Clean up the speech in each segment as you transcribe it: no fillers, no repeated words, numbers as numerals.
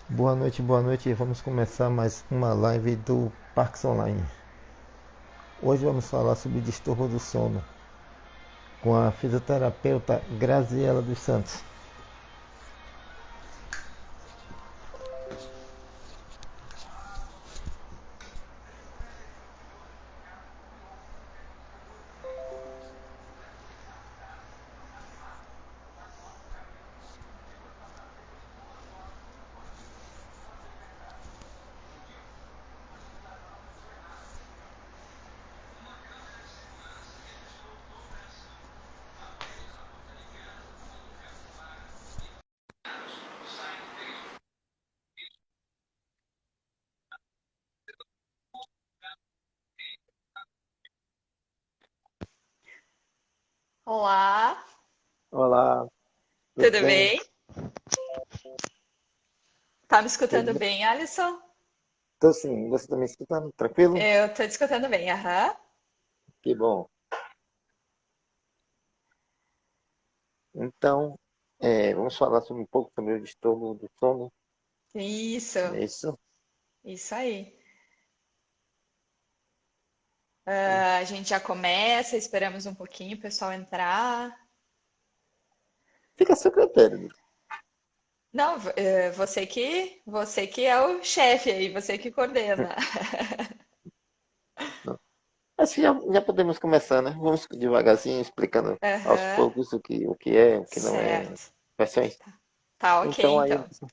Boa noite, boa noite. Vamos começar mais uma live do Parques Online. Hoje vamos falar sobre o distúrbio do sono com a fisioterapeuta Graziela dos Santos. Olá, Olá, tudo tudo bem? bem? Tá me escutando Tudo bem? bem, Alisson? Tô sim, você tá me escutando? Tranquilo? Eu tô te escutando bem, aham. Que bom. Então, vamos falar sobre um pouco sobre o distúrbio do sono, Isso, não é isso? isso aí. A gente já começa, esperamos um pouquinho o pessoal entrar. Fica a seu critério. Não, você que é o chefe aí, você que coordena. Não. Acho que já podemos começar, né? Vamos devagarzinho explicando aos Aham, poucos o que é, o que não é. certo. Questões. Tá, ok, Então aí, então.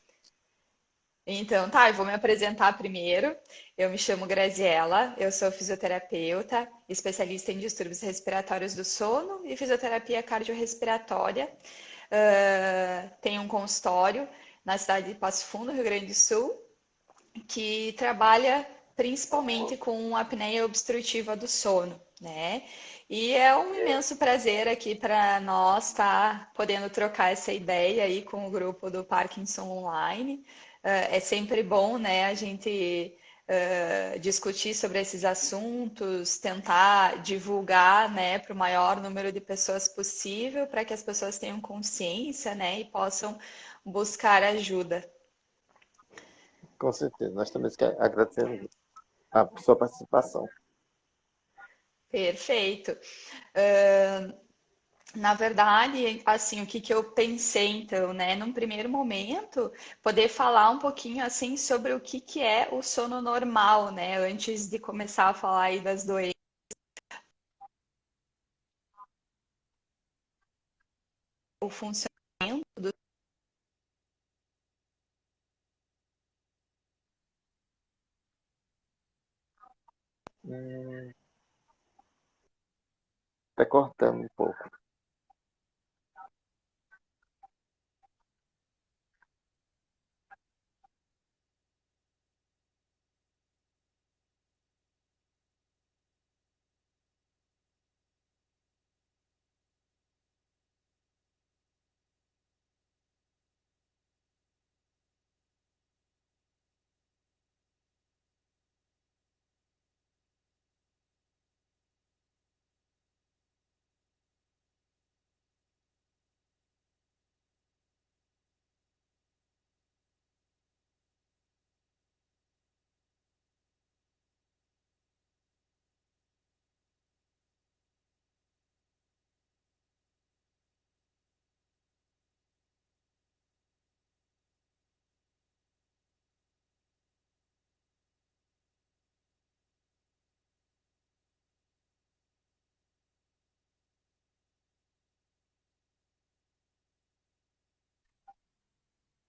Então, tá, eu vou me apresentar primeiro. Eu me chamo Graziela, eu sou fisioterapeuta, especialista em distúrbios respiratórios do sono e fisioterapia cardiorrespiratória. Tenho um consultório na cidade de Passo Fundo, Rio Grande do Sul, que trabalha principalmente com apneia obstrutiva do sono, né? E é um imenso prazer aqui para nós estar podendo trocar essa ideia aí com o grupo do Parkinson Online. É sempre bom, né, a gente discutir sobre esses assuntos, tentar divulgar, né, para o maior número de pessoas possível, para que as pessoas tenham consciência, né, e possam buscar ajuda. com certeza, nós também agradecemos a sua participação. Perfeito. Na verdade, assim, o que que eu pensei então, né? Num primeiro momento, poder falar um pouquinho assim sobre o que que é o sono normal, né? Antes de começar a falar aí das doenças, o funcionamento do... Hum, tá cortando um pouco.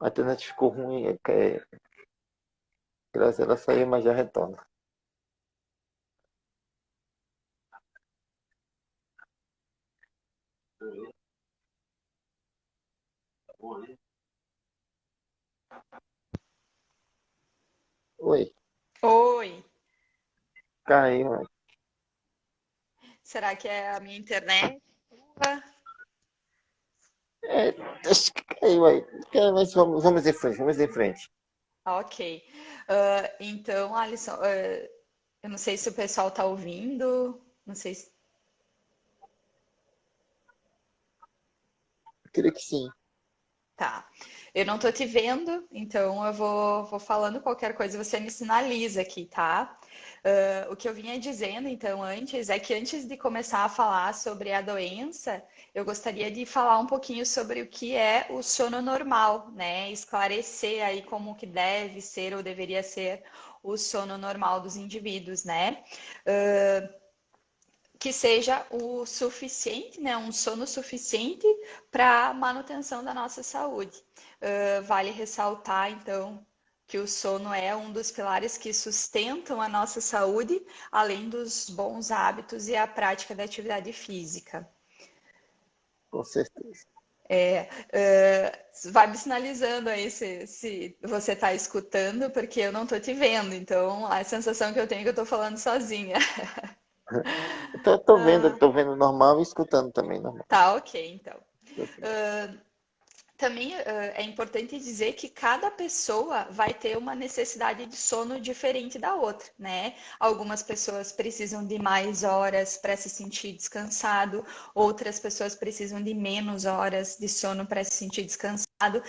A internet ficou ruim, graças a ela saiu, mas já retorna. Oi, Oi, caiu. será que é a minha internet? É, acho que caiu aí. Mas vamos em frente, vamos em frente. Ok. Então, Alisson, eu não sei se o pessoal está ouvindo, não sei se... Eu queria que sim. Tá. Eu não tô te vendo, então eu vou falando qualquer coisa, você me sinaliza aqui, tá? O que eu vinha dizendo, então, antes, é que antes de começar a falar sobre a doença, eu gostaria de falar um pouquinho sobre o que é o sono normal, né? Esclarecer aí como que deve ser ou deveria ser o sono normal dos indivíduos, né? Que seja o suficiente, né, um sono suficiente para a manutenção da nossa saúde. Vale ressaltar, então, que o sono é um dos pilares que sustentam a nossa saúde, além dos bons hábitos e a prática da atividade física. Com certeza. Vai me sinalizando aí se você está escutando, porque eu não estou te vendo, então a sensação que eu tenho é que eu estou falando sozinha. Então, eu tô vendo normal e escutando também normal. Tá, ok, então. Também é importante dizer que cada pessoa vai ter uma necessidade de sono diferente da outra, né? Algumas pessoas precisam de mais horas para se sentir descansado, outras pessoas precisam de menos horas de sono para se sentir descansado.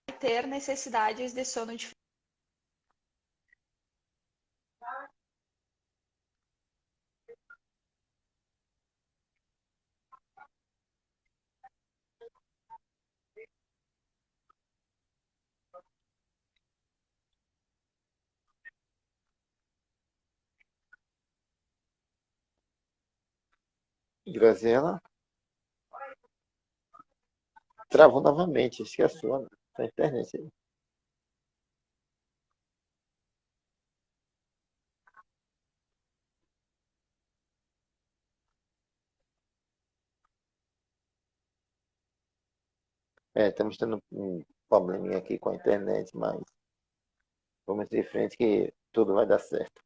Vai ter necessidades de sono diferentes. Graziela, travou novamente, acho que é a sua, né? Tá internet aí. Estamos tendo um probleminha aqui com a internet, mas vamos de frente que tudo vai dar certo.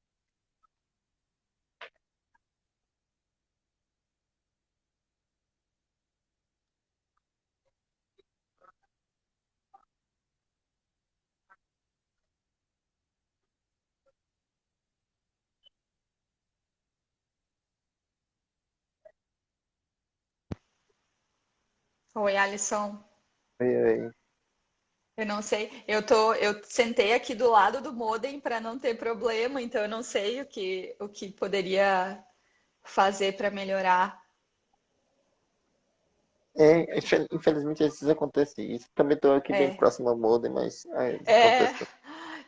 Oi, Alisson. Oi, oi. Eu não sei, eu sentei aqui do lado do modem para não ter problema, então eu não sei o que poderia fazer para melhorar. Infelizmente às vezes acontece isso. Também estou aqui bem É, próximo ao modem, mas é, acontece.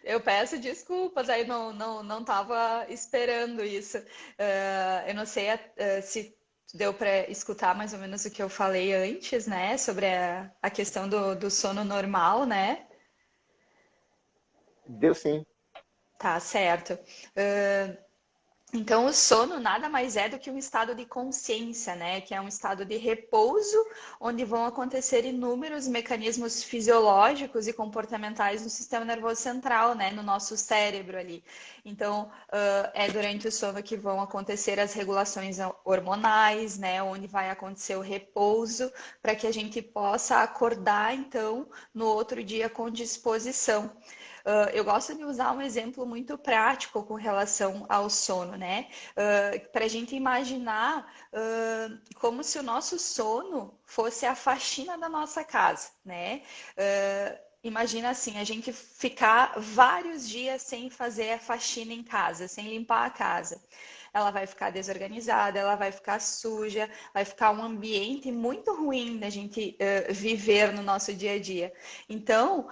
eu peço desculpas, aí não estava esperando isso. Eu não sei se deu para escutar mais ou menos o que eu falei antes, né, sobre a questão do sono normal, né? Deu sim. Tá certo. Então, o sono nada mais é do que um estado de consciência, né? Que é um estado de repouso, onde vão acontecer inúmeros mecanismos fisiológicos e comportamentais no sistema nervoso central, né? No nosso cérebro ali. Então, é durante o sono que vão acontecer as regulações hormonais, né? Onde vai acontecer o repouso, para que a gente possa acordar, então, no outro dia com disposição. Eu gosto de usar um exemplo muito prático com relação ao sono, né? Para a gente imaginar como se o nosso sono fosse a faxina da nossa casa, né? Imagina assim, a gente ficar vários dias sem fazer a faxina em casa, sem limpar a casa. Ela vai ficar desorganizada, ela vai ficar suja, vai ficar um ambiente muito ruim da gente viver no nosso dia a dia. Então,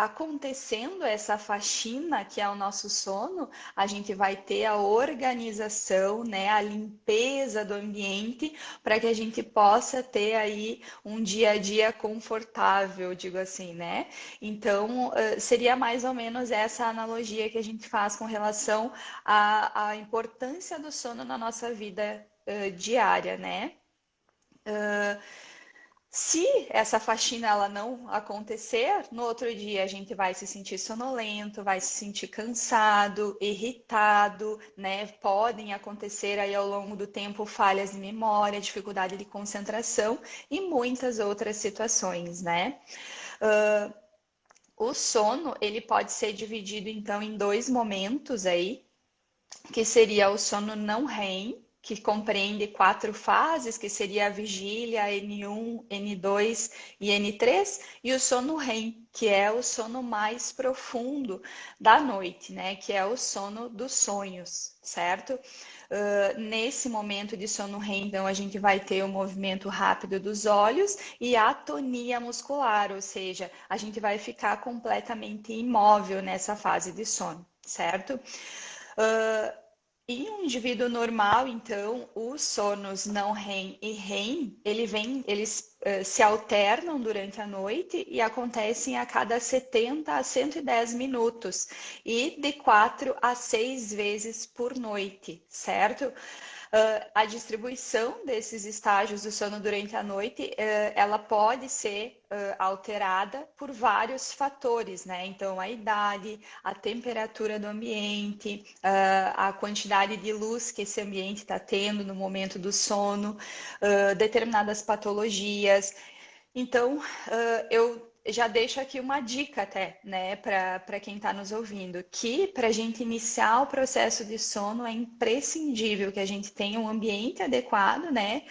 acontecendo essa faxina que é o nosso sono, a gente vai ter a organização, né, a limpeza do ambiente para que a gente possa ter aí um dia a dia confortável, digo assim, né? Então, seria mais ou menos essa analogia que a gente faz com relação à importância do sono na nossa vida diária, né? Se essa faxina ela não acontecer, no outro dia a gente vai se sentir sonolento, vai se sentir cansado, irritado, né? Podem acontecer aí ao longo do tempo falhas de memória, dificuldade de concentração e muitas outras situações, né? O sono, ele pode ser dividido então em dois momentos aí, que seria o sono não REM, que compreende 4 fases, que seria a vigília, N1, N2 e N3, e o sono REM, que é o sono mais profundo da noite, né? Que é o sono dos sonhos, certo? Nesse momento de sono REM, então, a gente vai ter o movimento rápido dos olhos e a atonia muscular, ou seja, a gente vai ficar completamente imóvel nessa fase de sono, certo? Em um indivíduo normal, então, os sonos não REM e REM, eles se alternam durante a noite e acontecem a cada 70 a 110 minutos e de 4 a 6 vezes por noite, certo? A distribuição desses estágios do sono durante a noite, ela pode ser alterada por vários fatores, né? Então, a idade, a temperatura do ambiente, a quantidade de luz que esse ambiente está tendo no momento do sono, determinadas patologias. Então, eu já deixo aqui uma dica até, né, para quem está nos ouvindo, que para a gente iniciar o processo de sono é imprescindível que a gente tenha um ambiente adequado, né,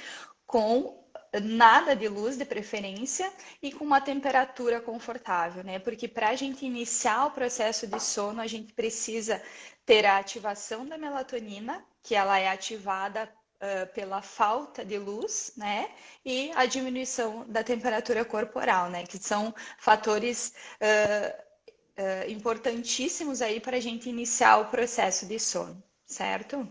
com nada de luz de preferência e com uma temperatura confortável, né? Porque para a gente iniciar o processo de sono, a gente precisa ter a ativação da melatonina, que ela é ativada pela falta de luz, né? E a diminuição da temperatura corporal, né? Que são fatores importantíssimos aí para a gente iniciar o processo de sono, certo?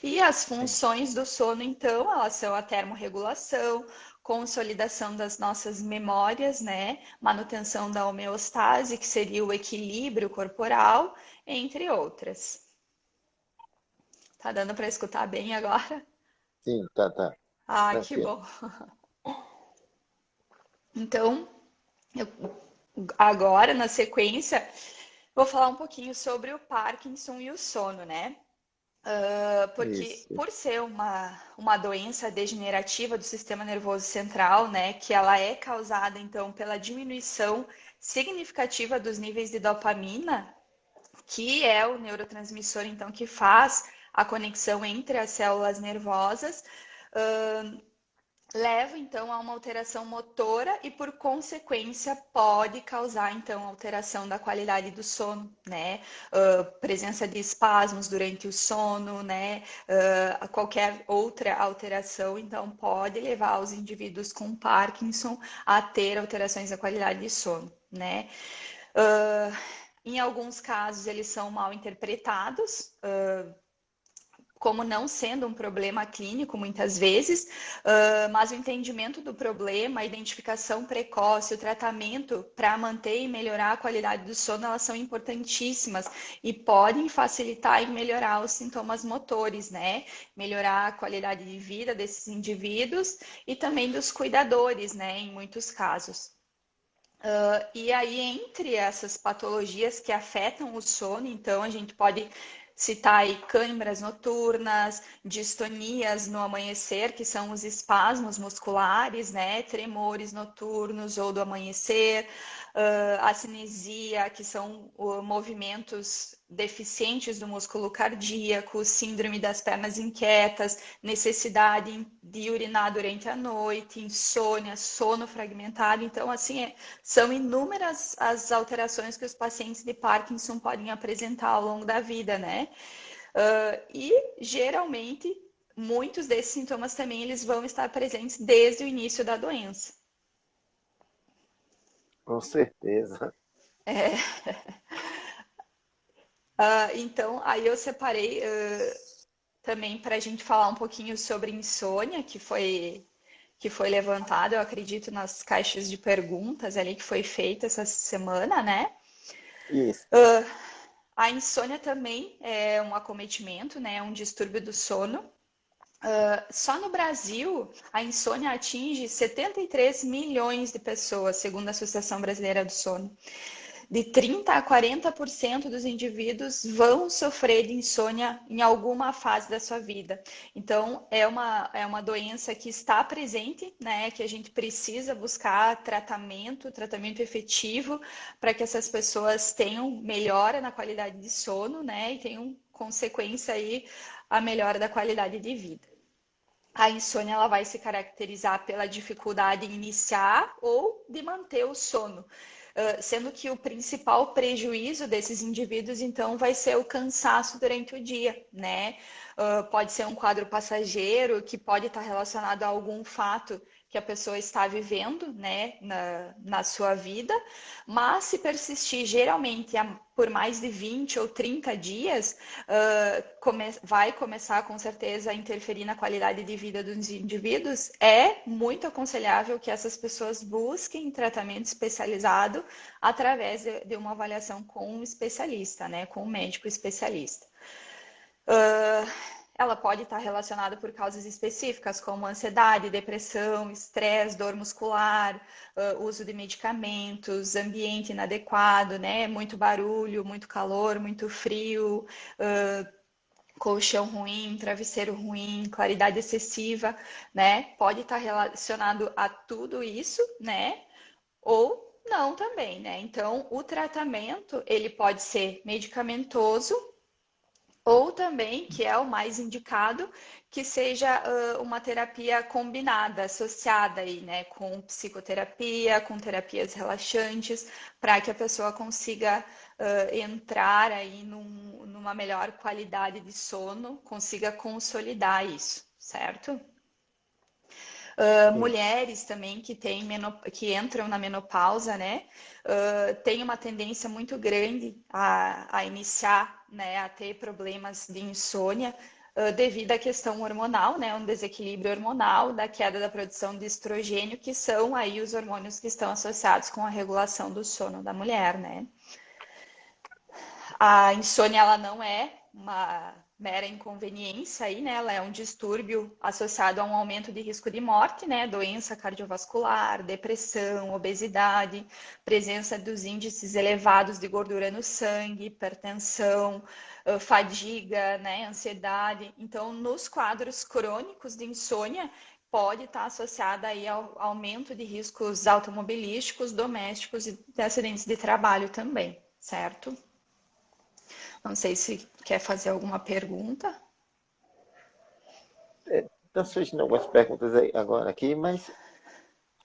E as Sim. funções do sono, então, elas são a termorregulação, consolidação das nossas memórias, né? Manutenção da homeostase, que seria o equilíbrio corporal, entre outras. Tá dando para escutar bem agora? Sim, tá. Ah, que Tranquilo. bom. Então, eu, agora, na sequência, vou falar um pouquinho sobre o Parkinson e o sono, né? Porque Isso. por ser uma doença degenerativa do sistema nervoso central, né, que ela é causada então pela diminuição significativa dos níveis de dopamina, que é o neurotransmissor então que faz a conexão entre as células nervosas, leva então a uma alteração motora e por consequência pode causar então alteração da qualidade do sono, né? Presença de espasmos durante o sono, né? Qualquer outra alteração então pode levar os indivíduos com Parkinson a ter alterações da qualidade de sono, né? Em alguns casos eles são mal interpretados, como não sendo um problema clínico muitas vezes, mas o entendimento do problema, a identificação precoce, o tratamento para manter e melhorar a qualidade do sono, elas são importantíssimas e podem facilitar e melhorar os sintomas motores, né? Melhorar a qualidade de vida desses indivíduos e também dos cuidadores, né? Em muitos casos. E aí, entre essas patologias que afetam o sono, então a gente pode citar aí câimbras noturnas, distonias no amanhecer, que são os espasmos musculares, né? Tremores noturnos ou do amanhecer, a cinesia, que são movimentos deficientes do músculo cardíaco, síndrome das pernas inquietas, necessidade de urinar durante a noite, insônia, sono fragmentado. Então, assim, são inúmeras as alterações que os pacientes de Parkinson podem apresentar ao longo da vida, né? E geralmente muitos desses sintomas também eles vão estar presentes desde o início da doença. Com certeza. É, então, aí eu separei também para a gente falar um pouquinho sobre insônia, que foi levantado, eu acredito, nas caixas de perguntas ali que foi feita essa semana, né? Isso. A insônia também é um acometimento, né? É um distúrbio do sono. Só no Brasil, a insônia atinge 73 milhões de pessoas, segundo a Associação Brasileira do Sono. De 30 a 40% dos indivíduos vão sofrer de insônia em alguma fase da sua vida. Então, é uma doença que está presente, né? Que a gente precisa buscar tratamento efetivo, para que essas pessoas tenham melhora na qualidade de sono, né? E tenham consequência aí a melhora da qualidade de vida. A insônia ela vai se caracterizar pela dificuldade em iniciar ou de manter o sono, sendo que o principal prejuízo desses indivíduos, então, vai ser o cansaço durante o dia, né? Pode ser um quadro passageiro que pode estar relacionado a algum fato que a pessoa está vivendo, né, na sua vida, mas se persistir geralmente por mais de 20 ou 30 dias, vai começar com certeza a interferir na qualidade de vida dos indivíduos. É muito aconselhável que essas pessoas busquem tratamento especializado através de uma avaliação com um especialista, né, com um médico especialista. Ela pode estar relacionada por causas específicas, como ansiedade, depressão, estresse, dor muscular, uso de medicamentos, ambiente inadequado, né? Muito barulho, muito calor, muito frio, colchão ruim, travesseiro ruim, claridade excessiva, né? Pode estar relacionado a tudo isso, né? Ou não também, né? Então, o tratamento, ele pode ser medicamentoso, ou também, que é o mais indicado, que seja uma terapia combinada, associada aí, né, com psicoterapia, com terapias relaxantes, para que a pessoa consiga entrar aí numa melhor qualidade de sono, consiga consolidar isso, certo? Sim. Mulheres também que entram na menopausa, né, tem uma tendência muito grande a iniciar, né, a ter problemas de insônia, devido à questão hormonal, né, um desequilíbrio hormonal, da queda da produção de estrogênio, que são aí os hormônios que estão associados com a regulação do sono da mulher, né. A insônia ela não é uma mera inconveniência aí, né? Ela é um distúrbio associado a um aumento de risco de morte, né? Doença cardiovascular, depressão, obesidade, presença dos índices elevados de gordura no sangue, hipertensão, fadiga, né? Ansiedade. Então, nos quadros crônicos de insônia, pode estar associada aí ao aumento de riscos automobilísticos, domésticos e de acidentes de trabalho também, certo? Não sei se quer fazer alguma pergunta. Estão surgindo algumas perguntas aí agora aqui, mas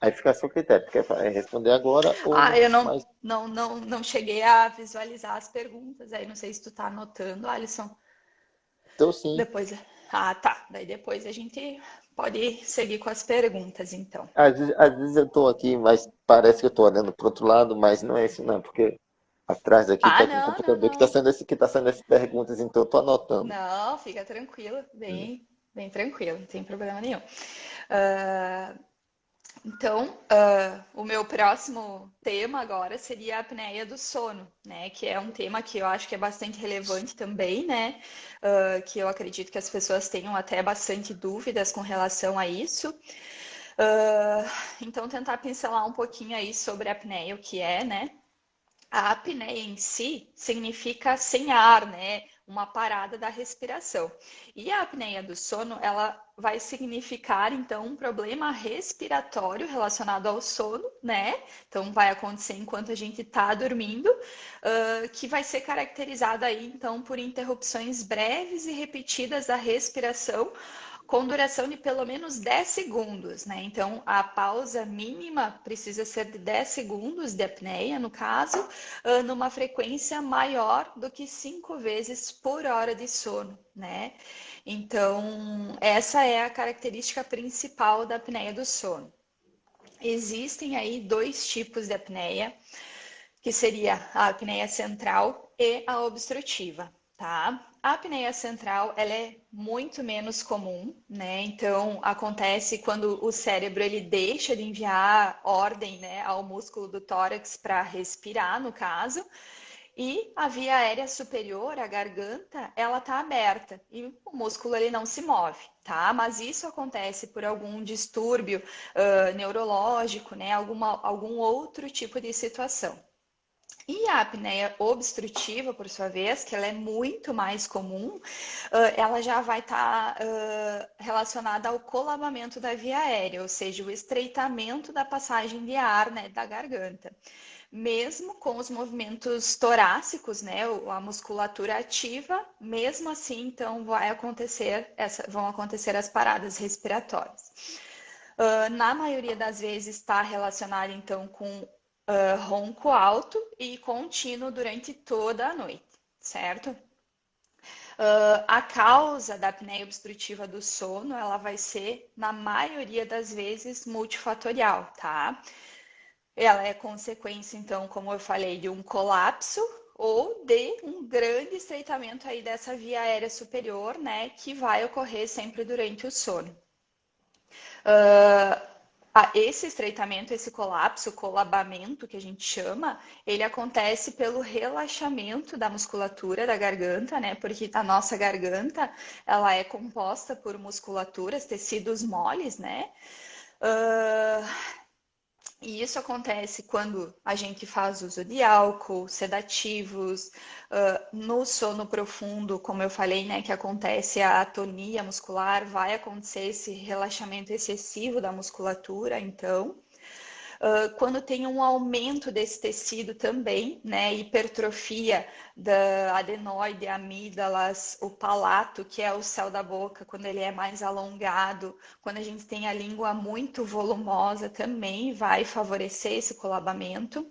aí fica a seu critério. Quer responder agora ou Eu não, mais? não cheguei a visualizar as perguntas. Aí não sei se tu tá anotando, Alisson. Então, sim. Depois. Ah, tá. Daí depois a gente pode seguir com as perguntas, então. Às vezes eu estou aqui, mas parece que eu estou olhando para outro lado, mas não é isso não, porque atrás aqui Ah, está com um não, não, computador que está não. sendo esse, que tá sendo essas perguntas, então eu estou anotando. Não, fica tranquilo, Hum. bem tranquilo, não tem problema nenhum. Ah, Então, o meu próximo tema agora seria a apneia do sono, né? Que é um tema que eu acho que é bastante relevante também, né? Que eu acredito que as pessoas tenham até bastante dúvidas com relação a isso. Então, tentar pincelar um pouquinho aí sobre a apneia, o que é, né? A apneia em si significa sem ar, né? Uma parada da respiração. E a apneia do sono, ela vai significar, então, um problema respiratório relacionado ao sono, né? Então, vai acontecer enquanto a gente está dormindo, que vai ser caracterizada aí, então, por interrupções breves e repetidas da respiração, com duração de pelo menos 10 segundos, né? Então, a pausa mínima precisa ser de 10 segundos de apneia, no caso, numa frequência maior do que 5 vezes por hora de sono, né? Então, essa é a característica principal da apneia do sono. Existem aí dois tipos de apneia, que seria a apneia central e a obstrutiva, tá? A apneia central, ela é muito menos comum, né? Então, acontece quando o cérebro ele deixa de enviar ordem, né, ao músculo do tórax para respirar, no caso, e a via aérea superior, a garganta, ela tá aberta e o músculo ele não se move, tá? Mas isso acontece por algum distúrbio neurológico, né? Algum outro tipo de situação. E a apneia obstrutiva, por sua vez, que ela é muito mais comum, ela já vai estar relacionada ao colabamento da via aérea, ou seja, o estreitamento da passagem de ar, né, da garganta. mesmo com os movimentos torácicos, né, a musculatura ativa, mesmo assim, então, vão acontecer as paradas respiratórias. Na maioria das vezes está relacionado, então, com ronco alto e contínuo durante toda a noite, certo? A causa da apneia obstrutiva do sono, ela vai ser, na maioria das vezes, multifatorial, tá? Ela é consequência, então, como eu falei, de um colapso ou de um grande estreitamento aí dessa via aérea superior, né, que vai ocorrer sempre durante o sono. Esse estreitamento, esse colapso, colabamento que a gente chama, ele acontece pelo relaxamento da musculatura da garganta, né? Porque a nossa garganta, ela é composta por musculaturas, tecidos moles, né? E isso acontece quando a gente faz uso de álcool, sedativos, no sono profundo, como eu falei, né, que acontece a atonia muscular, vai acontecer esse relaxamento excessivo da musculatura, então. Quando tem um aumento desse tecido também, né, hipertrofia da adenoide, amígdalas, o palato, que é o céu da boca, quando ele é mais alongado, quando a gente tem a língua muito volumosa, também vai favorecer esse colabamento.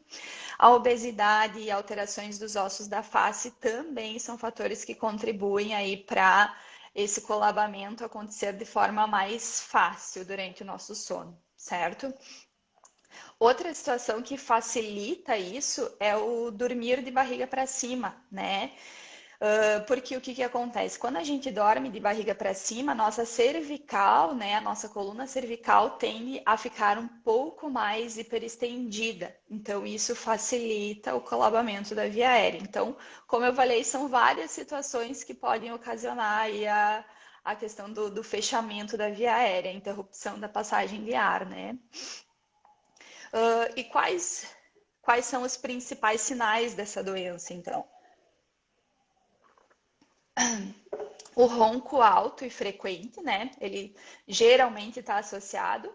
A obesidade e alterações dos ossos da face também são fatores que contribuem aí para esse colabamento acontecer de forma mais fácil durante o nosso sono, certo? Outra situação que facilita isso é o dormir de barriga para cima, né? Porque o que que acontece? Quando a gente dorme de barriga para cima, a nossa cervical, né, a nossa coluna cervical tende a ficar um pouco mais hiperestendida. Então, isso facilita o colabamento da via aérea. Então, como eu falei, são várias situações que podem ocasionar aí a questão do fechamento da via aérea, a interrupção da passagem de ar, né? E quais são os principais sinais dessa doença, então? O ronco alto e frequente, né? Ele geralmente está associado.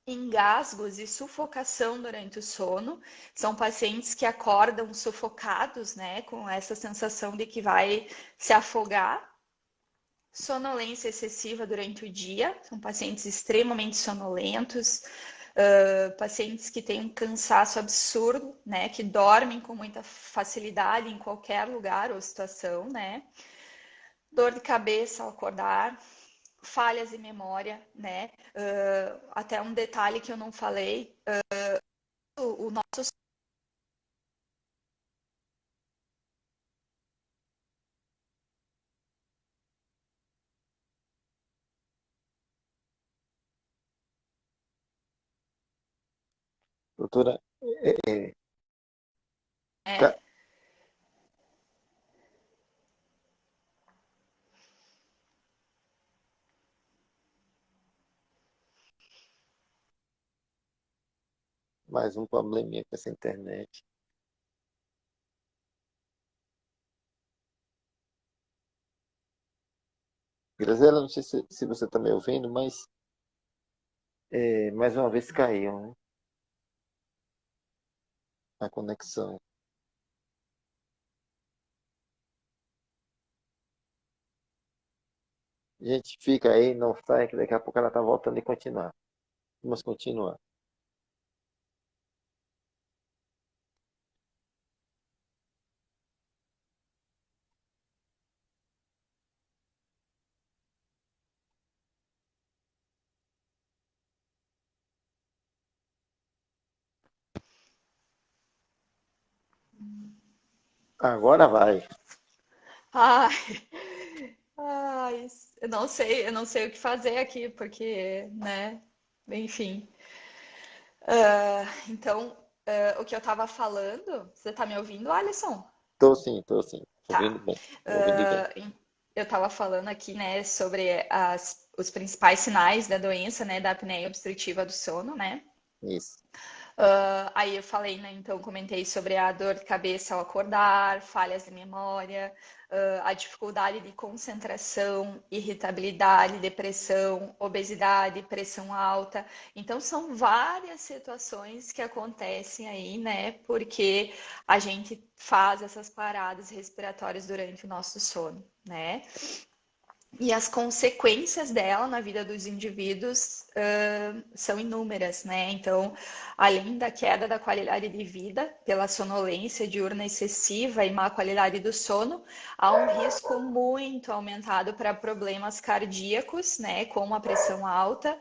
Engasgos e sufocação durante o sono. São pacientes que acordam sufocados, né? Com essa sensação de que vai se afogar. Sonolência excessiva durante o dia. São pacientes extremamente sonolentos. Pacientes que têm um cansaço absurdo, né? Que dormem com muita facilidade em qualquer lugar ou situação, né? Dor de cabeça ao acordar, falhas de memória, né? Até um detalhe que eu não falei, o nosso Doutora, é, ca- mais um probleminha com essa internet. Graziela, não sei se você está me ouvindo, mas mais uma vez caiu, né, a conexão. A gente fica aí, não sai, que daqui a pouco ela tá voltando e continuar. Vamos continuar. Agora vai. ai, ai, eu não sei o que fazer aqui, porque, né? Enfim. Então, o que eu estava falando, você está me ouvindo, Alisson? Tô sim. Ouvindo Tá. bem. Ouvindo bem. Ah, eu estava falando aqui, né, sobre os principais sinais da doença, né, da apneia obstrutiva do sono, né? Isso. Aí eu falei, né? Então, comentei sobre a dor de cabeça ao acordar, falhas de memória, a dificuldade de concentração, irritabilidade, depressão, obesidade, pressão alta. Então, são várias situações que acontecem aí, né? Porque a gente faz essas paradas respiratórias durante o nosso sono, né? E as consequências dela na vida dos indivíduos são inúmeras, né? Então, além da queda da qualidade de vida pela sonolência diurna excessiva e má qualidade do sono, há um risco muito aumentado para problemas cardíacos, né? Como a pressão alta,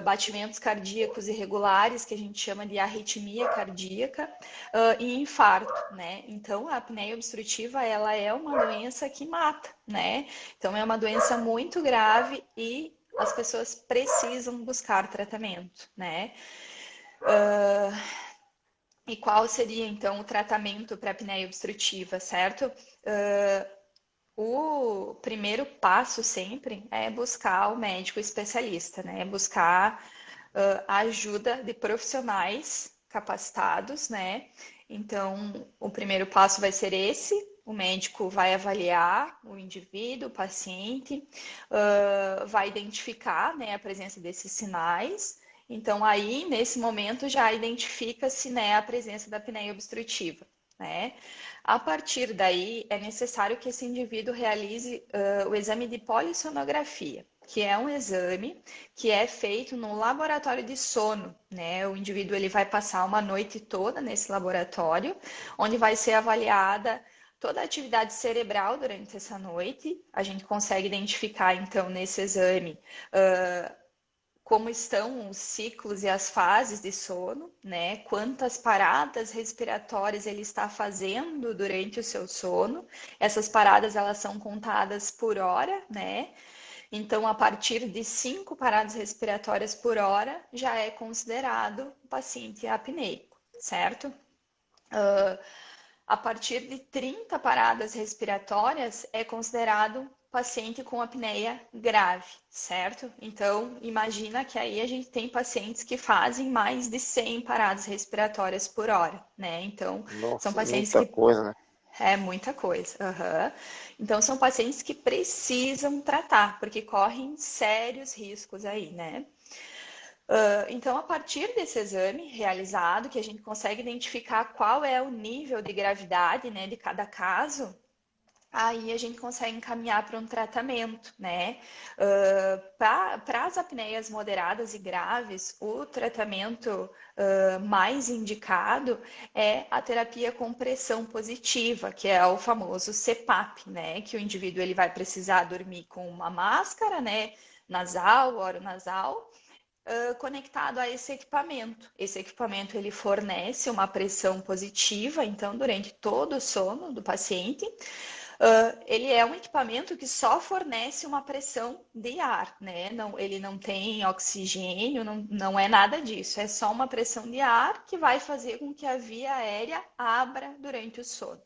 batimentos cardíacos irregulares, que a gente chama de arritmia cardíaca, e infarto, né? Então, a apneia obstrutiva, ela é uma doença que mata, né? Então, é uma doença muito grave e as pessoas precisam buscar tratamento, né? E qual seria, então, o tratamento para apneia obstrutiva, certo? O primeiro passo sempre é buscar o médico especialista, né? Buscar a ajuda de profissionais capacitados, né? Então, o primeiro passo vai ser esse. O médico vai avaliar o indivíduo, o paciente, vai identificar, né, a presença desses sinais. Então, aí, nesse momento, já identifica-se, né, a presença da apneia obstrutiva, né? A partir daí, é necessário que esse indivíduo realize o exame de polissonografia, que é um exame que é feito no laboratório de sono, né? O indivíduo ele vai passar uma noite toda nesse laboratório, onde vai ser avaliada toda a atividade cerebral durante essa noite. A gente consegue identificar, então, nesse exame, como estão os ciclos e as fases de sono, né? Quantas paradas respiratórias ele está fazendo durante o seu sono. Essas paradas elas são contadas por hora, né? Então, a partir de 5 paradas respiratórias por hora, já é considerado paciente apneico, certo? A partir de 30 paradas respiratórias, é considerado paciente com apneia grave, certo? Então, imagina que aí a gente tem pacientes que fazem mais de 100 paradas respiratórias por hora, né? Então, são Nossa, pacientes muita que coisa, né? é muita coisa. Uhum. Então, são pacientes que precisam tratar, porque correm sérios riscos aí, né? Então, a partir desse exame realizado, que a gente consegue identificar qual é o nível de gravidade, né, de cada caso, aí a gente consegue encaminhar para um tratamento, né? Para as apneias moderadas e graves, o tratamento mais indicado é a terapia com pressão positiva, que é o famoso CPAP, né? Que o indivíduo ele vai precisar dormir com uma máscara, né? Nasal, oronasal, conectado a esse equipamento. Esse equipamento ele fornece uma pressão positiva, então, durante todo o sono do paciente. Ele é um equipamento que só fornece uma pressão de ar, né? Não, ele não tem oxigênio, não é nada disso. É só uma pressão de ar que vai fazer com que a via aérea abra durante o sono.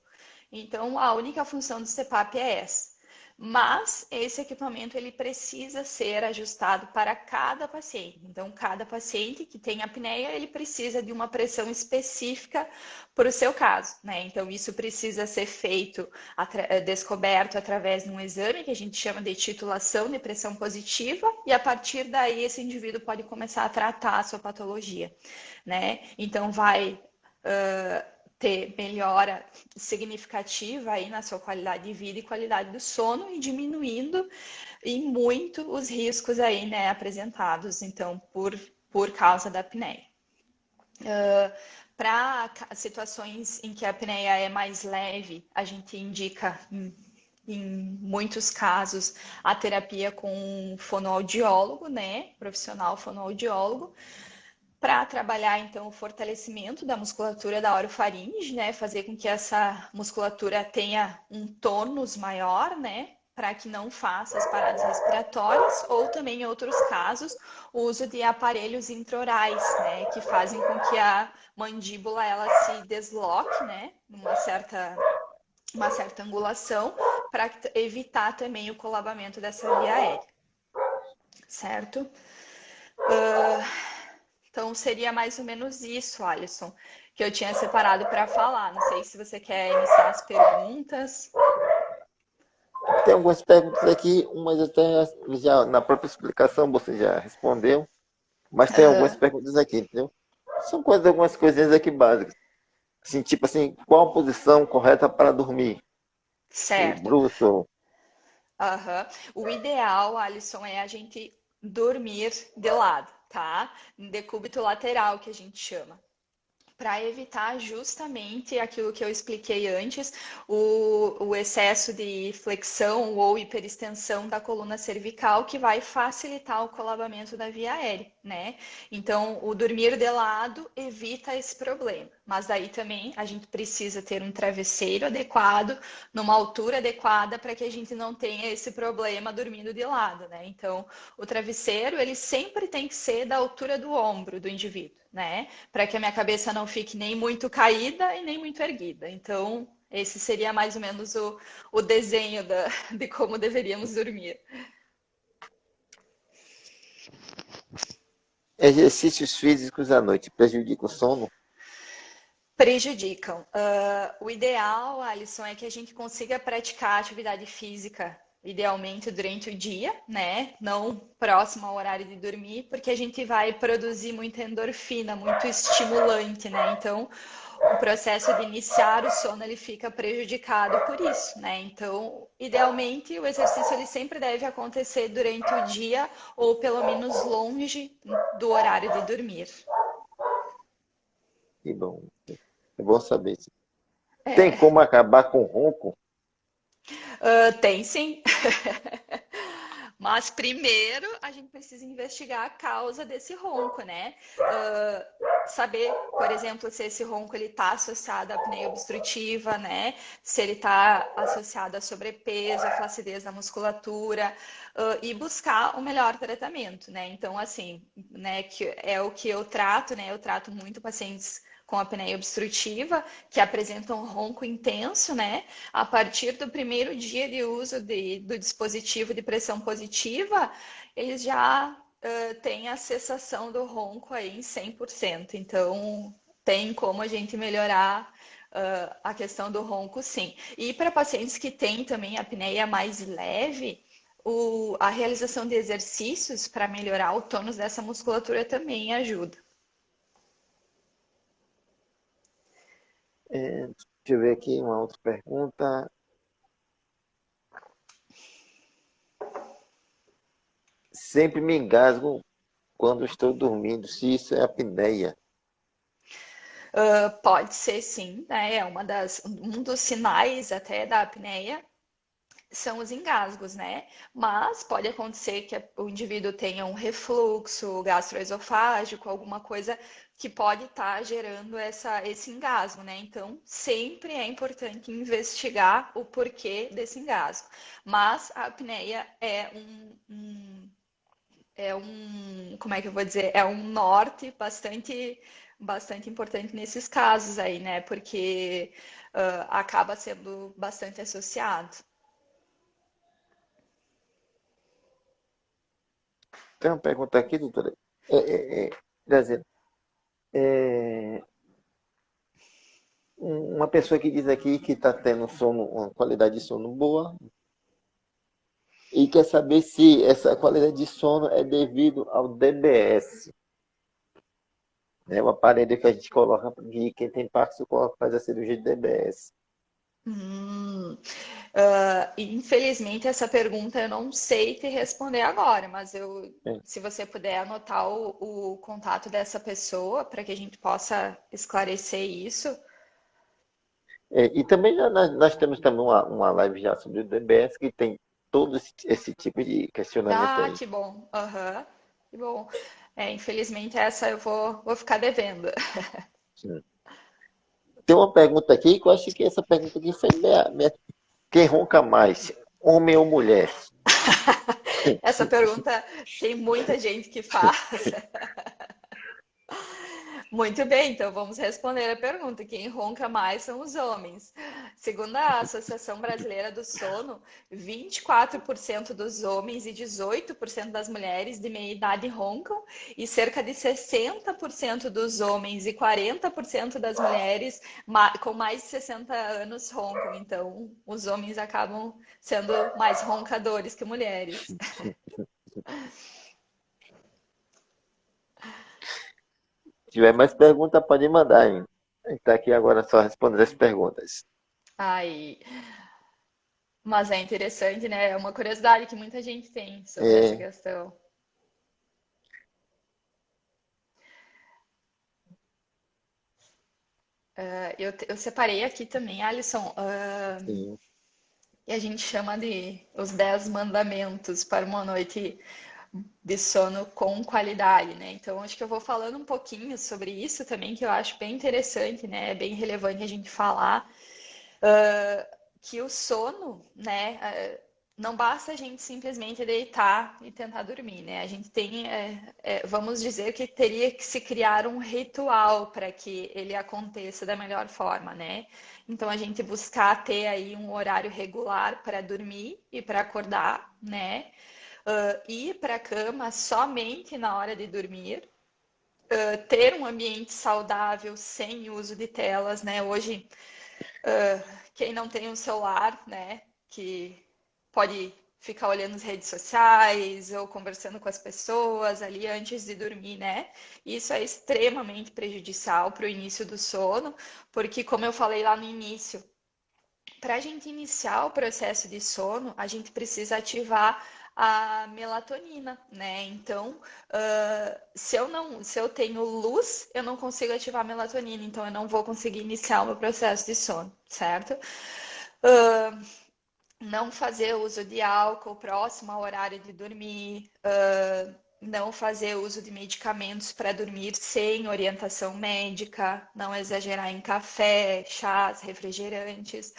Então, a única função do CPAP é essa. Mas esse equipamento ele precisa ser ajustado para cada paciente. Então, cada paciente que tem apneia, ele precisa de uma pressão específica para o seu caso, né? Então, isso precisa ser feito, descoberto através de um exame que a gente chama de titulação de pressão positiva, e a partir daí esse indivíduo pode começar a tratar a sua patologia, né? Então, vai ter melhora significativa aí na sua qualidade de vida e qualidade do sono e diminuindo em muito os riscos aí, né, apresentados, então, por causa da apneia. Para situações em que a apneia é mais leve, a gente indica, em muitos casos, a terapia com um fonoaudiólogo, né, profissional fonoaudiólogo, para trabalhar então o fortalecimento da musculatura da orofaringe, né, fazer com que essa musculatura tenha um tônus maior, né, para que não faça as paradas respiratórias, ou também em outros casos, o uso de aparelhos intraorais, né, que fazem com que a mandíbula ela se desloque, né, uma certa angulação, para evitar também o colabamento dessa via aérea, certo? Então, seria mais ou menos isso, Alisson, que eu tinha separado para falar. Não sei se você quer iniciar as perguntas. Tem algumas perguntas aqui, umas até já na própria explicação você já respondeu, mas tem algumas Aham, perguntas aqui, entendeu? São coisas, algumas coisinhas aqui básicas. Assim, tipo assim, qual a posição correta para dormir? O certo. bruxo. Aham. O ideal, Alisson, é a gente dormir de lado, tá? Em decúbito lateral, que a gente chama, para evitar justamente aquilo que eu expliquei antes, o excesso de flexão ou hiperextensão da coluna cervical, que vai facilitar o colabamento da via aérea, né? Então, o dormir de lado evita esse problema. Mas daí também a gente precisa ter um travesseiro adequado, numa altura adequada, para que a gente não tenha esse problema dormindo de lado, né? Então, o travesseiro, ele sempre tem que ser da altura do ombro do indivíduo, né? Para que a minha cabeça não fique nem muito caída e nem muito erguida. Então, esse seria mais ou menos o desenho de como deveríamos dormir. Exercícios físicos à noite prejudicam o sono? Prejudicam. O ideal, Alisson, é que a gente consiga praticar atividade física, idealmente durante o dia, né? Não próximo ao horário de dormir, porque a gente vai produzir muita endorfina, muito estimulante, né? Então, o processo de iniciar o sono ele fica prejudicado por isso, né? Então, idealmente, o exercício ele sempre deve acontecer durante o dia ou pelo menos longe do horário de dormir. Que bom. É bom saber isso. Tem É, como acabar com o ronco? tem sim. Mas primeiro a gente precisa investigar a causa desse ronco, né? Saber, por exemplo, se esse ronco ele está associado à apneia obstrutiva, né? Se ele está associado a sobrepeso, a flacidez da musculatura, e buscar o melhor tratamento, né? Então, assim, né, que é o que eu trato, né? Eu trato muito pacientes com apneia obstrutiva que apresentam ronco intenso, né? A partir do primeiro dia de uso do dispositivo de pressão positiva, eles já têm a cessação do ronco aí em 100%. Então, tem como a gente melhorar a questão do ronco, sim. E para pacientes que têm também apneia mais leve, a realização de exercícios para melhorar o tônus dessa musculatura também ajuda. Deixa eu ver aqui uma outra pergunta. Sempre me engasgo quando estou dormindo, se isso é apneia. Pode ser sim, né? Um dos sinais até da apneia são os engasgos, né? Mas pode acontecer que o indivíduo tenha um refluxo gastroesofágico, alguma coisa que pode estar gerando esse engasgo, né? Então, sempre é importante investigar o porquê desse engasgo. Mas a apneia como é que eu vou dizer? É um norte bastante importante nesses casos aí, né? Porque acaba sendo bastante associado. Tem uma pergunta aqui, doutora. Dizendo, é, uma pessoa que diz aqui que está tendo sono, uma qualidade de sono boa e quer saber se essa qualidade de sono é devido ao DBS, né? O aparelho que a gente coloca, que quem tem Parkinson faz a cirurgia de DBS. Hum, Infelizmente, essa pergunta eu não sei te responder agora, mas É. se você puder anotar o contato dessa pessoa para que a gente possa esclarecer isso. E também nós temos também uma live já sobre o DBS que tem todo esse tipo de questionamento Ah, aí. que bom. Aham, que bom. Infelizmente, essa eu vou ficar devendo. Sim. Tem uma pergunta aqui que eu acho que essa pergunta aqui foi quem ronca mais, homem ou mulher? Essa pergunta tem muita gente que faz. Muito bem, então vamos responder a pergunta. Quem ronca mais são os homens. Segundo a Associação Brasileira do Sono, 24% dos homens e 18% das mulheres de meia idade roncam, e cerca de 60% dos homens e 40% das mulheres com mais de 60 anos roncam. Então, os homens acabam sendo mais roncadores que mulheres. Se tiver mais perguntas, pode mandar, hein? A gente tá aqui agora só respondendo as perguntas. Ai, mas é interessante, né? É uma curiosidade que muita gente tem sobre essa É, questão. Eu separei aqui também, Alisson, sim. e a gente chama de os 10 mandamentos para uma noite de sono com qualidade, né? Então, acho que eu vou falando um pouquinho sobre isso também, que eu acho bem interessante, né? É bem relevante a gente falar que o sono, né? Não basta a gente simplesmente deitar e tentar dormir, né? A gente tem, vamos dizer que teria que se criar um ritual para que ele aconteça da melhor forma, né? Então a gente buscar ter aí um horário regular para dormir e para acordar, né? Ir para a cama somente na hora de dormir, ter um ambiente saudável sem uso de telas, né? Hoje quem não tem um celular, né, que pode ficar olhando as redes sociais ou conversando com as pessoas ali antes de dormir, né? Isso é extremamente prejudicial para o início do sono, porque, como eu falei lá no início, para a gente iniciar o processo de sono, a gente precisa ativar a melatonina, né? Então, se eu tenho luz, eu não consigo ativar a melatonina, então eu não vou conseguir iniciar o meu processo de sono, certo? Uh, não fazer uso de álcool próximo ao horário de dormir, não fazer uso de medicamentos para dormir sem orientação médica, não exagerar em café, chás, refrigerantes.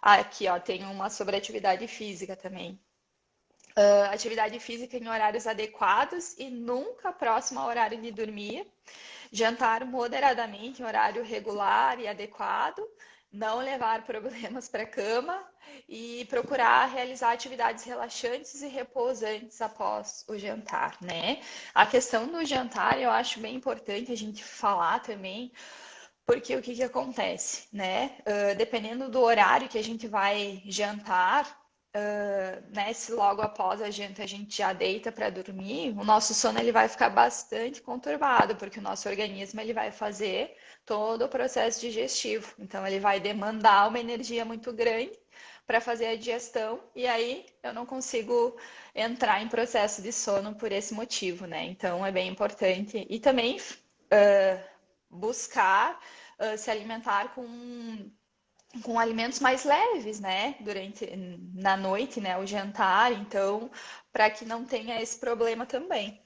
Aqui, ó, tem uma sobre atividade física também. Atividade física em horários adequados e nunca próximo ao horário de dormir. Jantar moderadamente em horário regular e adequado. Não levar problemas para a cama e procurar realizar atividades relaxantes e repousantes após o jantar, né? A questão do jantar eu acho bem importante a gente falar também, porque o que que acontece, né? Dependendo do horário que a gente vai jantar, né, se logo após a gente já deita para dormir, o nosso sono ele vai ficar bastante conturbado, porque o nosso organismo ele vai fazer todo o processo digestivo. Então ele vai demandar uma energia muito grande para fazer a digestão e aí eu não consigo entrar em processo de sono por esse motivo, né? Então é bem importante e também buscar se alimentar com alimentos mais leves, né? Durante na noite, né? O jantar, então, para que não tenha esse problema também.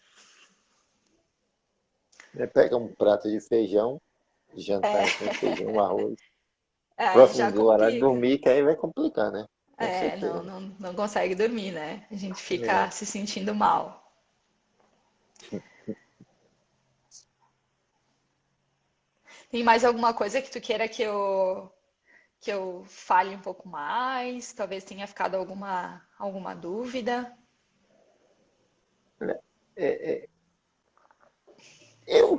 Pega um prato de feijão, jantar assim, feijão, arroz. Já Próximo do horário de complica. dormir, que aí vai complicar, né? Com Não, certeza. não, não consegue dormir, né? A gente fica É. se sentindo mal. Tem mais alguma coisa que tu queira que eu fale um pouco mais? Talvez tenha ficado alguma dúvida. É, é, eu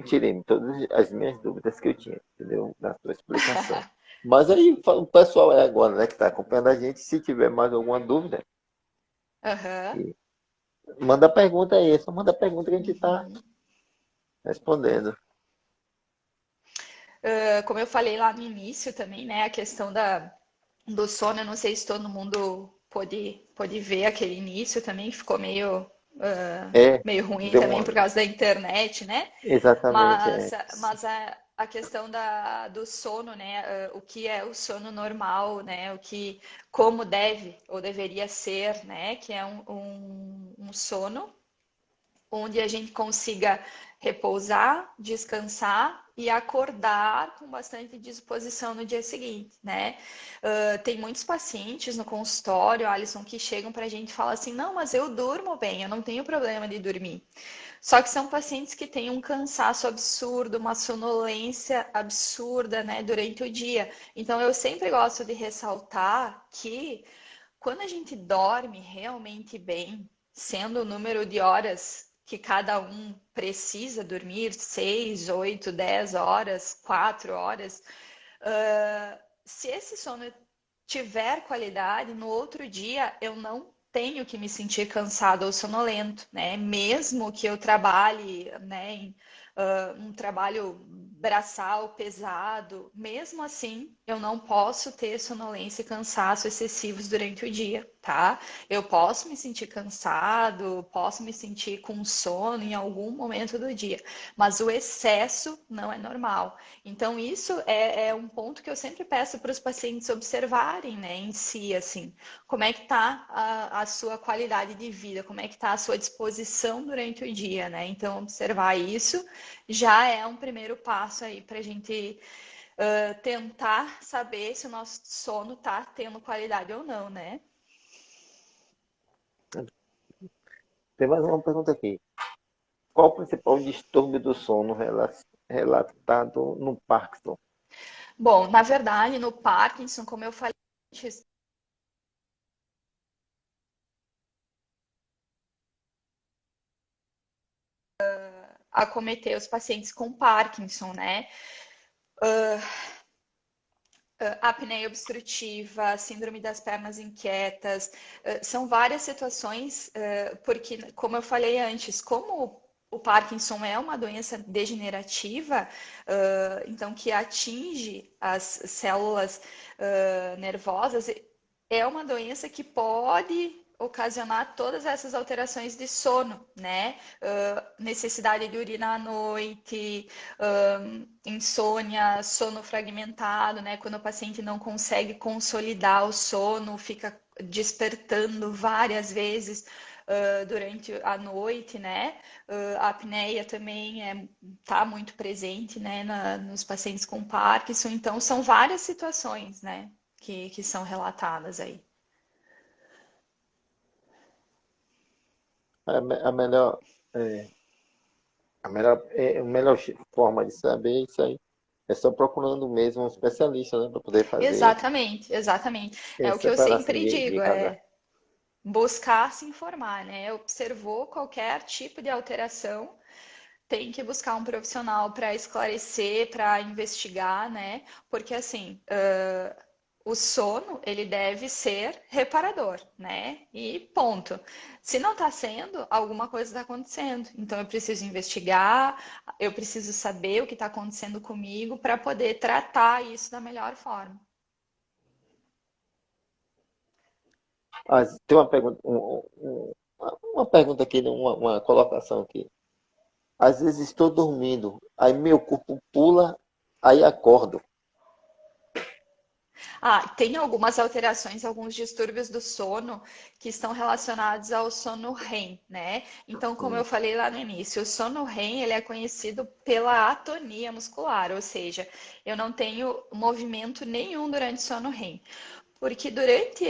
tirei todas as minhas dúvidas que eu tinha, entendeu? Na sua explicação. Mas aí o pessoal é agora, né, que está acompanhando a gente, se tiver mais alguma dúvida, Aham. e manda pergunta aí, só manda pergunta que a gente está Uhum. respondendo. Como eu falei lá no início também, né? A questão do sono, eu não sei se todo mundo pôde ver aquele início também, ficou É, meio ruim deu também uma. por causa da internet, né? Exatamente, é. Mas a questão do sono, né? O que é o sono normal, né? Como deve ou deveria ser, né? Que é um sono onde a gente consiga repousar, descansar e acordar com bastante disposição no dia seguinte, né? Tem muitos pacientes no consultório, Alisson, que chegam para a gente e falam assim, não, mas eu durmo bem, eu não tenho problema de dormir. Só que são pacientes que têm um cansaço absurdo, uma sonolência absurda, né, durante o dia. Então, eu sempre gosto de ressaltar que quando a gente dorme realmente bem, sendo o número de horas que cada um precisa dormir, 6, 8, 10 horas, 4 horas, se esse sono tiver qualidade, no outro dia eu não tenho que me sentir cansado ou sonolento, né? Mesmo que eu trabalhe, né, em um trabalho braçal pesado, mesmo assim, eu não posso ter sonolência e cansaço excessivos durante o dia, tá? Eu posso me sentir cansado, posso me sentir com sono em algum momento do dia, mas o excesso não é normal. Então, isso é um ponto que eu sempre peço para os pacientes observarem, né, em si, assim, como é que está a sua qualidade de vida, como é que está a sua disposição durante o dia, né? Então, observar isso já é um primeiro passo aí para a gente tentar saber se o nosso sono está tendo qualidade ou não, né? Tem mais uma pergunta aqui. Qual o principal distúrbio do sono relatado no Parkinson? Bom, na verdade, no Parkinson, como eu falei antes, acometer os pacientes com Parkinson, né? Apneia obstrutiva, síndrome das pernas inquietas, são várias situações, porque, como eu falei antes, como o Parkinson é uma doença degenerativa, então que atinge as células nervosas, é uma doença que pode ocasionar todas essas alterações de sono, né? Necessidade de urinar à noite, insônia, sono fragmentado, né? Quando o paciente não consegue consolidar o sono, fica despertando várias vezes durante a noite, né? A apneia também tá muito presente, né? Nos pacientes com Parkinson. Então, são várias situações, né? Que são relatadas aí. A melhor, é, a melhor forma de saber isso aí é só procurando mesmo um especialista, né, para poder fazer Exatamente, exatamente. É o que eu separação sempre de digo, cada. é buscar se informar, né? Observou qualquer tipo de alteração, tem que buscar um profissional para esclarecer, para investigar, né? Porque assim, o sono ele deve ser reparador, né? E ponto. Se não está sendo, alguma coisa está acontecendo. Então eu preciso investigar, eu preciso saber o que está acontecendo comigo para poder tratar isso da melhor forma. Tem uma pergunta, uma pergunta aqui, né, uma colocação aqui. Às vezes estou dormindo, aí meu corpo pula, aí acordo. Tem algumas alterações, alguns distúrbios do sono que estão relacionados ao sono REM, né? Então, como eu Hum. falei lá no início, o sono REM ele é conhecido pela atonia muscular, ou seja, eu não tenho movimento nenhum durante o sono REM, porque durante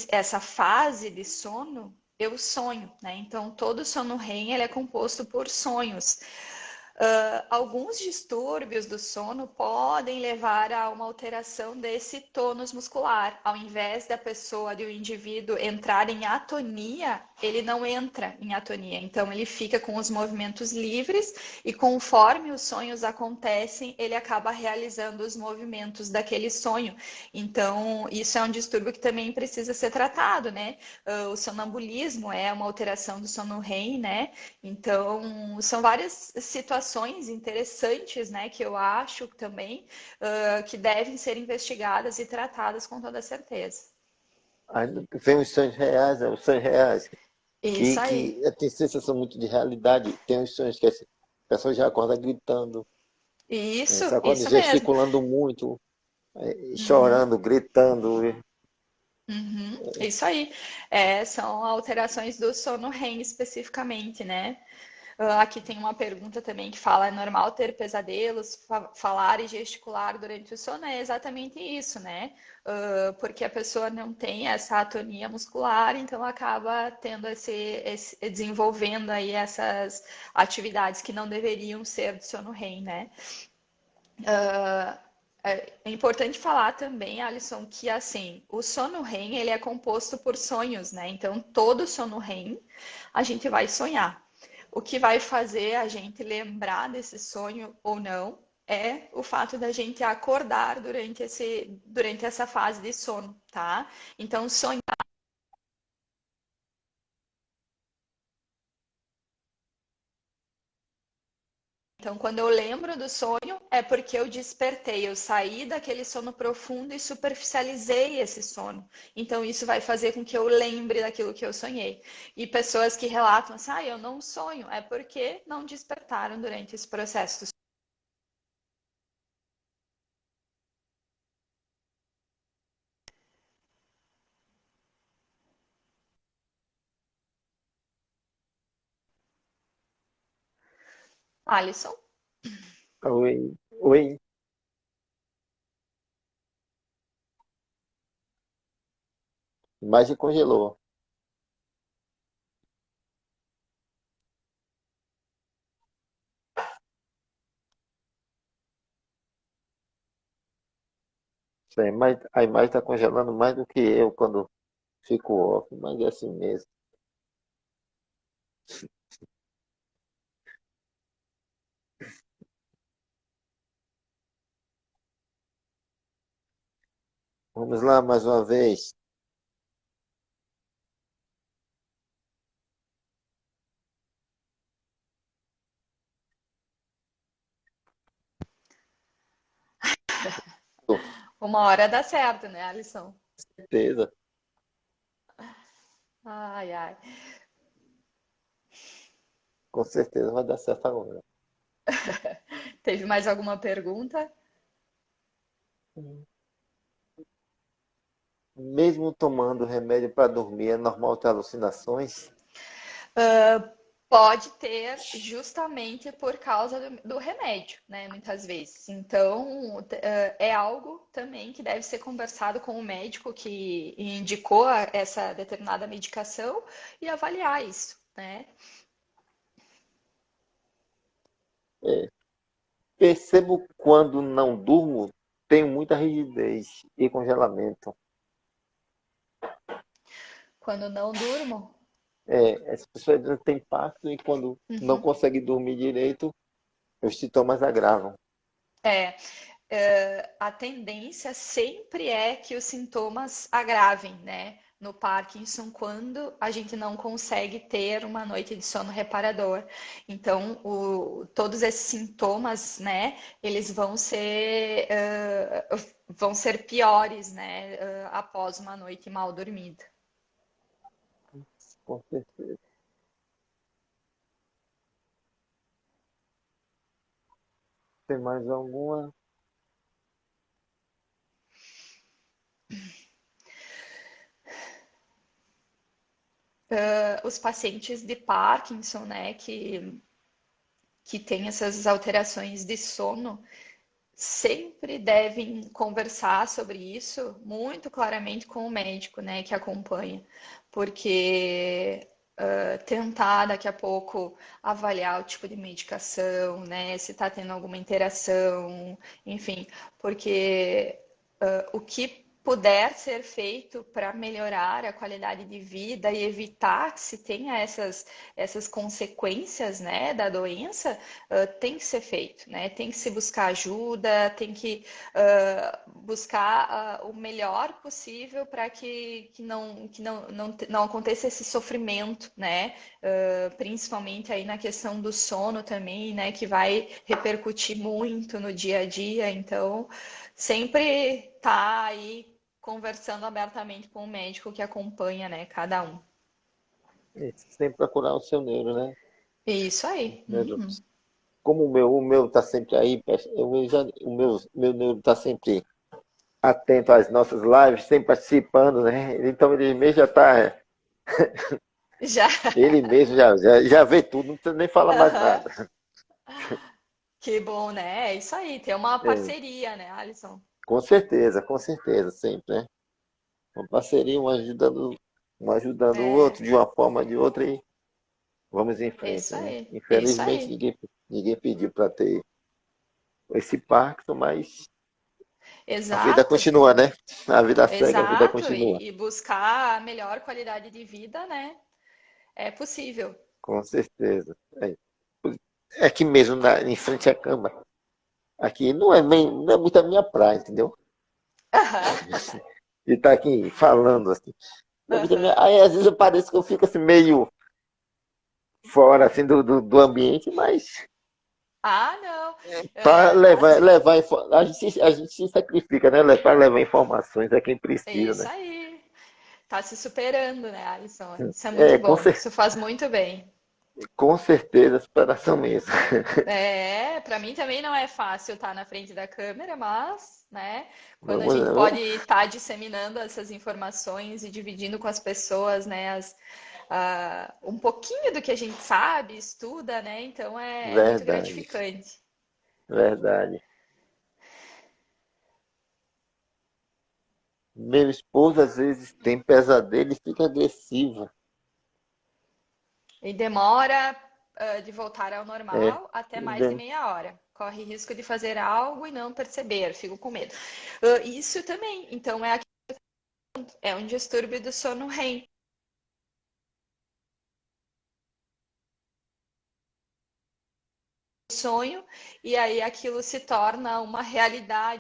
essa fase de sono eu sonho, né? Então, todo sono REM ele é composto por sonhos. Alguns distúrbios do sono podem levar a uma alteração desse tônus muscular. Ao invés da pessoa, do indivíduo entrar em atonia, ele não entra em atonia. Então, ele fica com os movimentos livres e conforme os sonhos acontecem, ele acaba realizando os movimentos daquele sonho. Então, isso é um distúrbio que também precisa ser tratado, né? O sonambulismo é uma alteração do sono REM, né? Então, são várias situações interessantes, né, que eu acho também que devem ser investigadas e tratadas com toda certeza. Aí vem os sonhos reais, né, os sonhos reais, Isso aí. que tem sensação muito de realidade. Tem os sonhos que a pessoa já acorda gritando, se acorda Isso mesmo. gesticulando muito, Uhum, chorando, gritando. isso aí. São alterações do sono REM especificamente, né? Aqui tem uma pergunta também que fala: é normal ter pesadelos, falar e gesticular durante o sono? É exatamente isso, né? Porque a pessoa não tem essa atonia muscular, então acaba tendo desenvolvendo aí essas atividades que não deveriam ser de sono REM, né? É importante falar também, Alisson, que assim, o sono REM ele é composto por sonhos, né? Então, todo sono REM a gente vai sonhar. O que vai fazer a gente lembrar desse sonho ou não é o fato da gente acordar durante essa fase de sono, tá? Então, sonhar. Então, quando eu lembro do sonho, é porque eu despertei, eu saí daquele sono profundo e superficializei esse sono. Então, isso vai fazer com que eu lembre daquilo que eu sonhei. E pessoas que relatam assim, eu não sonho, é porque não despertaram durante esse processo. Alisson? Oi, oi. A imagem congelou. A imagem está congelando mais do que eu quando fico off, mas é assim mesmo. Vamos lá mais uma vez. Com Uma hora dá certo, né, Alisson? certeza, Ai, ai. com certeza vai dar certo agora. Teve mais alguma pergunta? Mesmo tomando remédio para dormir, é normal ter alucinações? Pode ter justamente por causa do remédio, né? Muitas vezes. Então, é algo também que deve ser conversado com o médico que indicou essa determinada medicação e avaliar isso, né? É. Percebo quando não durmo, tenho muita rigidez e congelamento. Quando não durmo, Essa pessoa não tem pacto e quando não uhum. consegue dormir direito, os sintomas agravam. É, a tendência sempre é que os sintomas agravem, né? No Parkinson, quando a gente não consegue ter uma noite de sono reparador. Então, todos esses sintomas, né, eles vão ser piores, né, após uma noite mal dormida. Com certeza. Tem mais alguma? Os pacientes de Parkinson, né, que têm essas alterações de sono, sempre devem conversar sobre isso muito claramente com o médico, né, que acompanha, porque tentar daqui a pouco avaliar o tipo de medicação, né, se está tendo alguma interação, enfim, porque o que puder ser feito para melhorar a qualidade de vida e evitar que se tenha essas consequências, né, da doença, tem que ser feito, né? Tem que se buscar ajuda, tem que buscar o melhor possível para que não aconteça esse sofrimento, né? Principalmente aí na questão do sono também, né? Que vai repercutir muito no dia a dia. Então, sempre tá aí conversando abertamente com o médico que acompanha, né, cada um. Sempre procurar o seu neuro, né? Isso aí. Neuro. Uhum. Como o meu tá sempre aí, o meu neuro tá sempre atento às nossas lives, sempre participando, né? Então ele mesmo já tá Já. Ele mesmo já vê tudo, não precisa nem falar mais Aham. nada. Que bom, né? É isso aí, ter uma É, parceria, né, Alisson? com certeza, sempre, né? Uma parceria, um ajudando o É, outro de uma forma ou de outra e vamos em é isso frente, né? aí, é isso Infelizmente, aí. ninguém pediu para ter esse pacto, mas a vida Exato, continua, né? A vida segue, a vida exato. continua. E buscar a melhor qualidade de vida, né? É possível. Com certeza. É aqui mesmo, em frente à cama. Aqui não é muito a minha praia, entendeu? Aham, E tá aqui falando assim. Não é muito a minha... aham. Aí às vezes eu pareço que eu fico assim meio fora assim do ambiente, mas Ah, não. para É, mas a gente se sacrifica, né? Para levar informações a quem é precisa, isso né? aí. Tá se superando, né, Alisson? Isso é muito É, bom. Isso faz muito bem. com certeza, superação mesmo. É, para mim também não é fácil estar na frente da câmera, mas, né, quando a Vamos, gente pode vamos. estar disseminando essas informações e dividindo com as pessoas, né, um pouquinho do que a gente sabe, estuda, né, então é muito Verdade, gratificante. verdade. Meu esposo às vezes tem pesadelo e fica agressivo. E demora, de voltar ao É, normal até mais de meia hora. Corre risco de fazer algo e não perceber, fico com medo. Isso também, então é um distúrbio do sono REM. Sonho, e aí aquilo se torna uma realidade,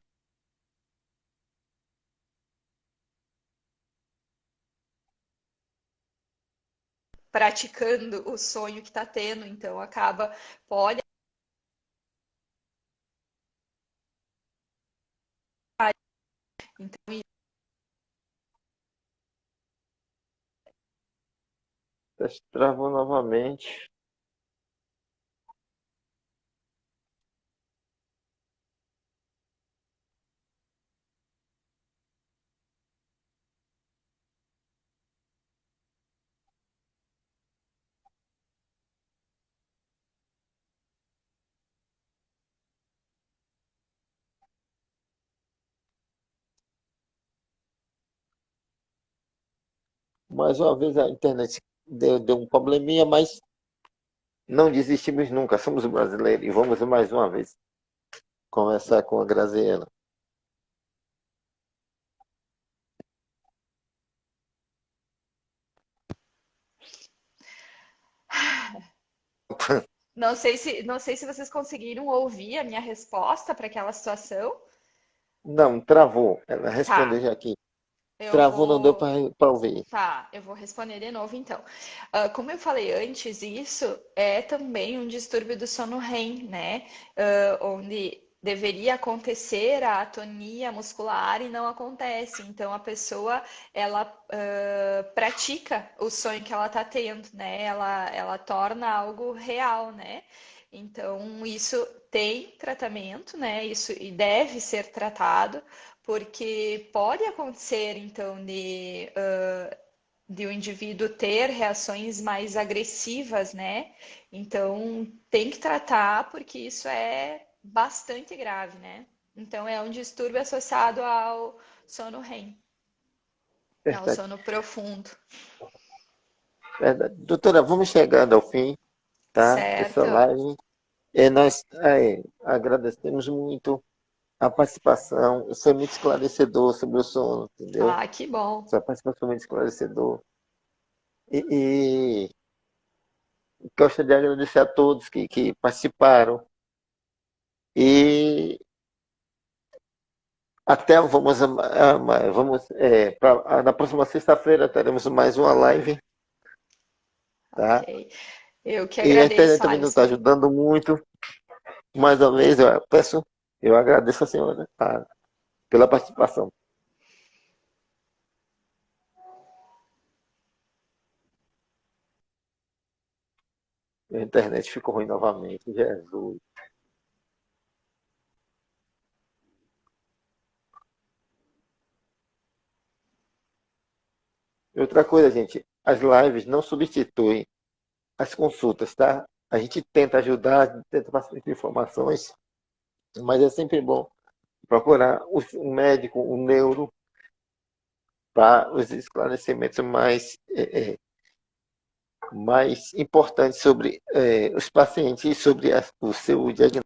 praticando o sonho que está tendo, então pode, então, travou novamente. Mais uma vez a internet deu um probleminha, mas não desistimos nunca. Somos brasileiros e vamos mais uma vez conversar com a Graziela. não sei se vocês conseguiram ouvir a minha resposta para aquela situação. Não, travou. Ela Tá, respondeu já aqui. eu Travou, não deu vou para ouvir. Tá, eu vou responder de novo então. Como eu falei antes, isso é também um distúrbio do sono REM, né? Onde deveria acontecer a atonia muscular e não acontece. Então a pessoa ela pratica o sonho que ela está tendo, né? Ela torna algo real, né? Então isso tem tratamento, né? Isso e deve ser tratado porque pode acontecer, então, de o indivíduo ter reações mais agressivas, né? Então, tem que tratar, porque isso é bastante grave, né? Então, é um distúrbio associado ao sono REM, ao Verdade, sono profundo, verdade. Doutora, vamos chegando ao fim, tá? Dessa certo? live. Nós agradecemos muito a participação. Foi muito esclarecedor sobre o sono, entendeu? Ah, que bom. Sua participação foi muito esclarecedor. E gosto de agradecer a todos que participaram. E até na próxima sexta-feira teremos mais uma live, tá? Ok. Eu que E a internet agradeço, também não está Alisson. ajudando muito. Mais uma vez, eu agradeço a senhora, tá, pela participação. A internet ficou ruim novamente, Jesus. E outra coisa, gente, as lives não substituem as consultas, tá? A gente tenta ajudar, tenta passar informações, mas é sempre bom procurar um médico, um neuro, para os esclarecimentos mais importantes sobre os pacientes e sobre o seu diagnóstico.